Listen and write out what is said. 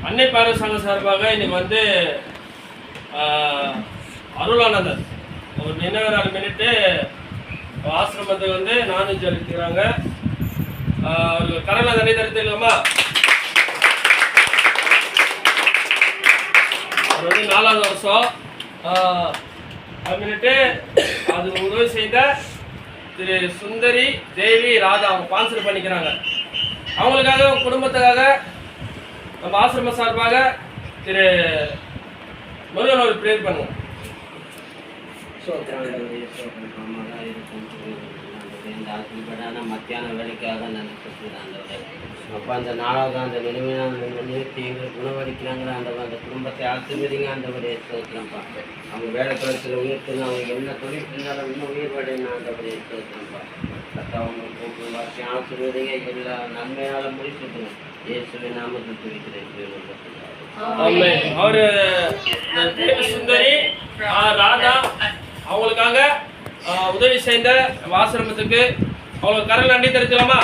அன்னை பார்வை சங்கம் சார்பாக இன்னைக்கு வந்து அருளானந்தர் ஒரு நினைவு நாள் முன்னிட்டு ஆசிரமத்துக்கு வந்து நான்வெஜ் அளிக்கிறாங்க. அவருக்கு கரலை தண்ணி தடுத்துக்கலாமா? அவர் வந்து 4வது வருஷம் அப்படின்ட்டு அது உதவி செய்த திரு சுந்தரி தேவி ராதா அவங்க ஸ்பான்சர் பண்ணிக்கிறாங்க. அவங்களுக்காக குடும்பத்துக்காக நம்ம ஆசிரம சார்பாக திரு முருகன் ஒரு ப்ரேயர் பண்ணுவோம். மத்தியான வேலைக்காக அப்போ அந்த 4வது அந்த நிலைமையான குணவடிக்கிறாங்களா அந்த குடும்பத்தை ஆசிர்வதிங்க ஆண்டவரே ஸ்தோத்திரம்ப்பா. அவங்க வேலை தொழில் உயர்த்துங்க, அவங்க என்ன தொழில் இருந்தாலும் இன்னும் உயிர்வடைங்க ஆண்டவரே ஸ்தோத்திரம்ப்பா. அவங்க கூப்பிடும் வார்த்தை ஆசிர்வதிங்க, எல்லா நன்மையால முடிச்சுட்டுங்க இயேசுவின் நாமத்தில் துதிக்கிறேன். அவரு சுந்தரி ராதா அவங்களுக்காக உதவி செய்த ஆசிரமத்துக்கு அவங்களுக்கு கரல் நன்றி தெரிவிக்கலாமா?